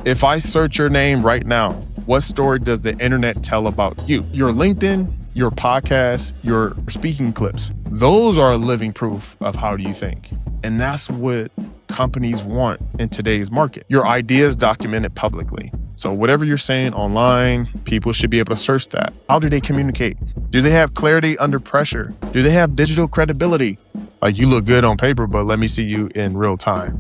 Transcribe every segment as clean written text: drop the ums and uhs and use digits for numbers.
If I search your name right now, what story does the internet tell about you? Your LinkedIn, your podcast, your speaking clips, those are living proof of how do you think. And that's what companies want in today's market. Your ideas documented publicly. So whatever you're saying online, people should be able to search that. How do they communicate? Do they have clarity under pressure? Do they have digital credibility? Like, you look good on paper, but let me see you in real time.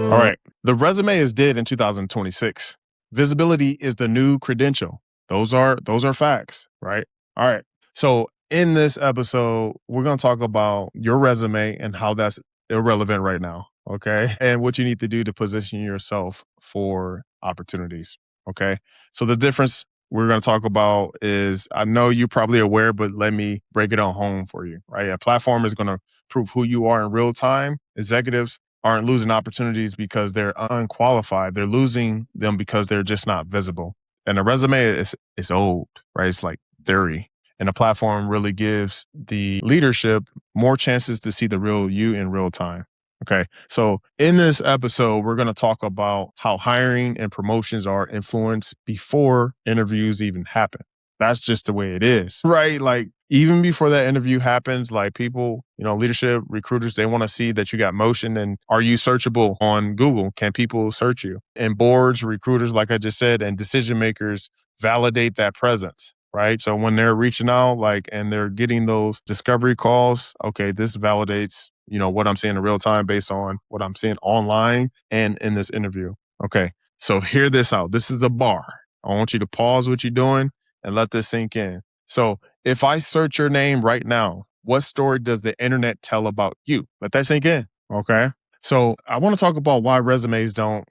All right. The resume is dead in 2026. Visibility is the new credential. Those are facts, right? All right. So in this episode, we're going to talk about your resume and how that's irrelevant right now. Okay. And what you need to do to position yourself for opportunities. Okay. So the difference we're going to talk about is, I know you're probably aware, but let me break it on home for you, right? A platform is going to prove who you are in real time. Executives aren't losing opportunities because they're unqualified. They're losing them because they're just not visible. And a resume is old, right? It's like theory. And a platform really gives the leadership more chances to see the real you in real time. Okay. So in this episode, we're going to talk about how hiring and promotions are influenced before interviews even happen. That's just the way it is, right? Like, even before that interview happens, like, people, leadership, recruiters, they want to see that you got motion. And are you searchable on Google? Can people search you? And boards, recruiters, like I just said, and decision makers validate that presence, right? So when they're reaching out, and they're getting those discovery calls, okay, this validates, what I'm seeing in real time based on what I'm seeing online and in this interview. Okay. So hear this out. This is a bar. I want you to pause what you're doing and let this sink in. So if I search your name right now, what story does the internet tell about you? Let that sink in. Okay. So I want to talk about why resumes don't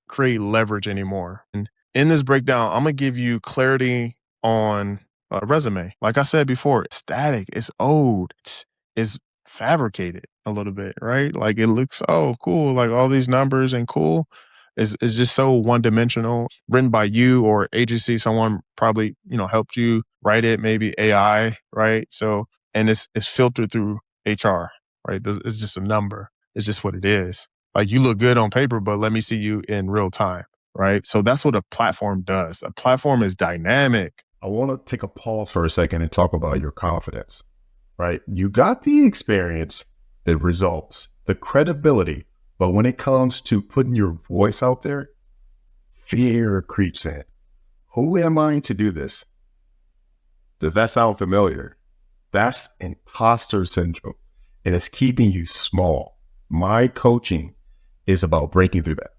create leverage anymore. And in this breakdown, I'm going to give you clarity on a resume. Like I said before, it's static, it's old, it's fabricated a little bit, right? Like, it looks, oh, cool, like all these numbers and cool. Is just so one-dimensional, written by you or agency. Someone probably, helped you write it, maybe AI, right? So, and it's filtered through HR, right? It's just a number. It's just what it is. Like, you look good on paper, but let me see you in real time, right? So that's what a platform does. A platform is dynamic. I want to take a pause for a second and talk about your confidence, right? You got the experience, the results, the credibility, but when it comes to putting your voice out there, fear creeps in. Who am I to do this? Does that sound familiar? That's imposter syndrome, and it's keeping you small. My coaching is about breaking through that,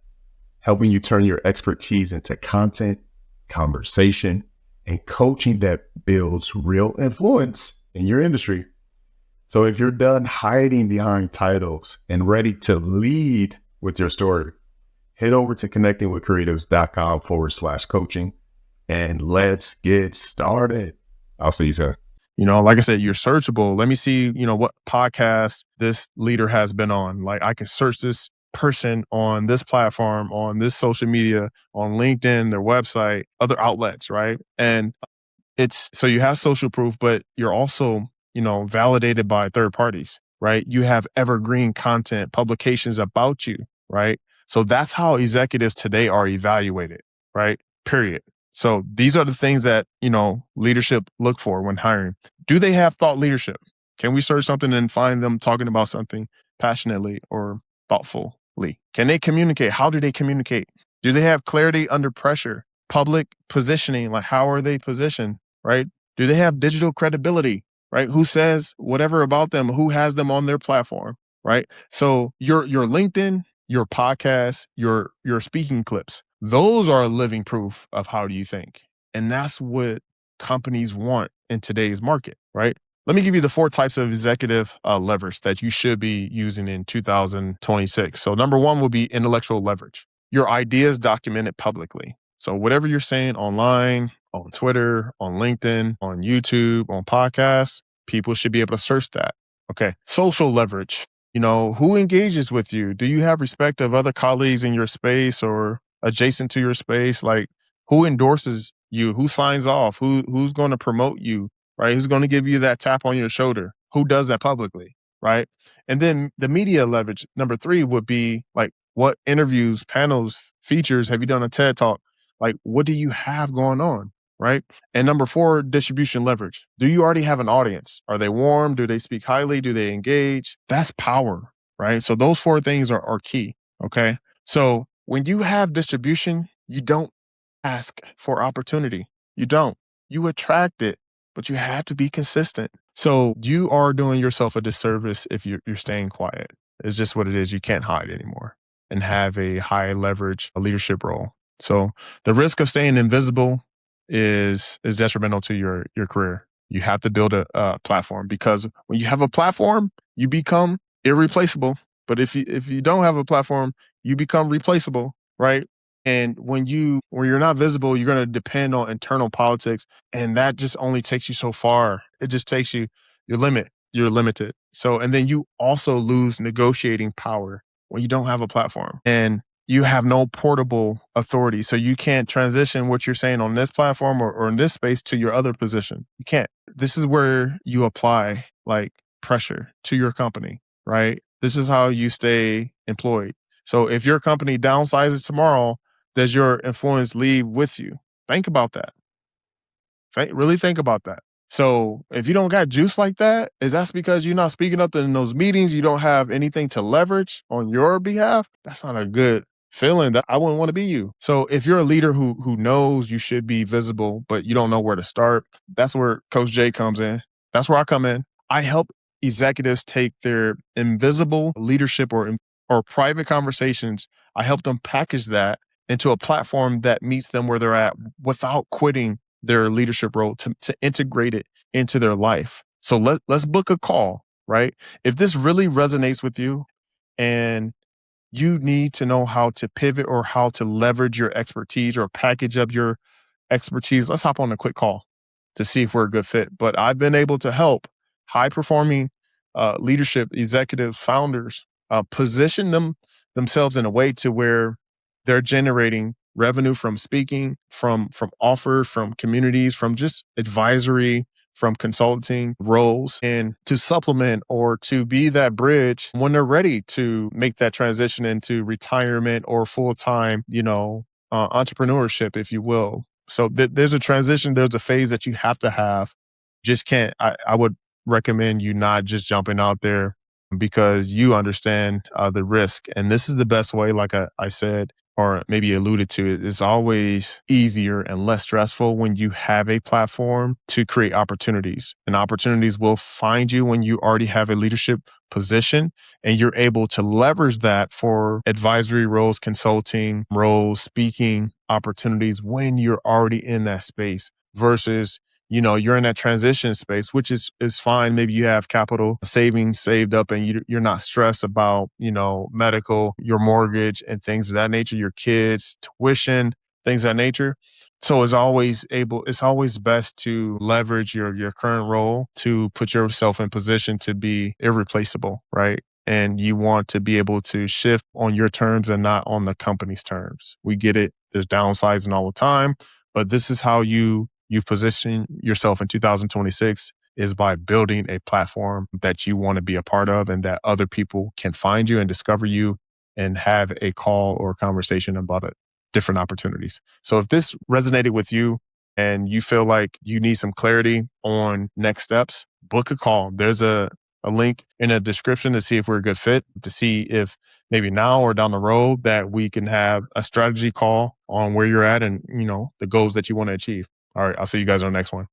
helping you turn your expertise into content, conversation, and coaching that builds real influence in your industry. So if you're done hiding behind titles and ready to lead with your story, head over to connectingwithcreatives.com/coaching and let's get started. I'll see you soon. Like I said, you're searchable. Let me see, what podcast this leader has been on. Like, I can search this person on this platform, on this social media, on LinkedIn, their website, other outlets, right? And so you have social proof, but you're also, validated by third parties, right? You have evergreen content, publications about you, right? So that's how executives today are evaluated, right? Period. So these are the things that, leadership look for when hiring. Do they have thought leadership? Can we search something and find them talking about something passionately or thoughtfully? Can they communicate? How do they communicate? Do they have clarity under pressure? Public positioning, like, how are they positioned, right? Do they have digital credibility, right? Who says whatever about them? Who has them on their platform, right? So your LinkedIn, your podcast, your speaking clips, those are living proof of how do you think. And that's what companies want in today's market, right? Let me give you the 4 types of executive leverage that you should be using in 2026. So number 1 will be intellectual leverage. Your ideas documented publicly. So whatever you're saying online, on Twitter, on LinkedIn, on YouTube, on podcasts, people should be able to search that. Okay. Social leverage. Who engages with you? Do you have respect of other colleagues in your space or adjacent to your space? Like, who endorses you? Who signs off? Who's going to promote you, right? Who's going to give you that tap on your shoulder? Who does that publicly? right? And then the media leverage, number three, would be like, what interviews, panels, features have you done a TED Talk? Like, what do you have going on, right? And number four, distribution leverage. Do you already have an audience? Are they warm? Do they speak highly? Do they engage? That's power, right? So those four things are key, okay? So when you have distribution, you don't ask for opportunity. You don't. You attract it, but you have to be consistent. So you are doing yourself a disservice if you're staying quiet. It's just what it is. You can't hide anymore and have a high leverage leadership role. So the risk of staying invisible is detrimental to your career. You have to build a platform, because when you have a platform, you become irreplaceable. But if you don't have a platform, you become replaceable, right? And when you're not visible, you're going to depend on internal politics, and that just only takes you so far. It just takes you your limit. You're limited. So, and then you also lose negotiating power when you don't have a platform, and you have no portable authority. So you can't transition what you're saying on this platform or in this space to your other position. You can't. This is where you apply like pressure to your company, right? This is how you stay employed. So if your company downsizes tomorrow, does your influence leave with you? Think about that. Really think about that. So if you don't got juice like that, is that's because you're not speaking up in those meetings? You don't have anything to leverage on your behalf? That's not a good feeling. That I wouldn't want to be you. So if you're a leader who knows you should be visible, but you don't know where to start, that's where Coach J comes in. That's where I come in. I help executives take their invisible leadership or private conversations. I help them package that into a platform that meets them where they're at without quitting their leadership role, to integrate it into their life. So let's book a call, right? If this really resonates with you and you need to know how to pivot or how to leverage your expertise or package up your expertise, let's hop on a quick call to see if we're a good fit. But I've been able to help high performing leadership executives, founders, position themselves in a way to where they're generating revenue from speaking, from offers, from communities, from just advisory, from consulting roles, and to supplement or to be that bridge when they're ready to make that transition into retirement or full-time, entrepreneurship, if you will. So there's a transition, there's a phase that you have to have. Just can't, I would recommend you not just jumping out there because you understand the risk. And this is the best way, like I said, or maybe alluded to, it's always easier and less stressful when you have a platform to create opportunities. And opportunities will find you when you already have a leadership position and you're able to leverage that for advisory roles, consulting roles, speaking opportunities when you're already in that space versus you're in that transition space, which is fine. Maybe you have capital savings saved up and you're not stressed about, medical, your mortgage and things of that nature, your kids, tuition, things of that nature. So it's always best to leverage your current role to put yourself in position to be irreplaceable, right? And you want to be able to shift on your terms and not on the company's terms. We get it. There's downsizing all the time, but this is how you position yourself in 2026 is by building a platform that you want to be a part of and that other people can find you and discover you and have a call or conversation about it, different opportunities. So if this resonated with you and you feel like you need some clarity on next steps, book a call. There's a link in the description to see if we're a good fit, to see if maybe now or down the road that we can have a strategy call on where you're at and, the goals that you want to achieve. All right, I'll see you guys on the next one.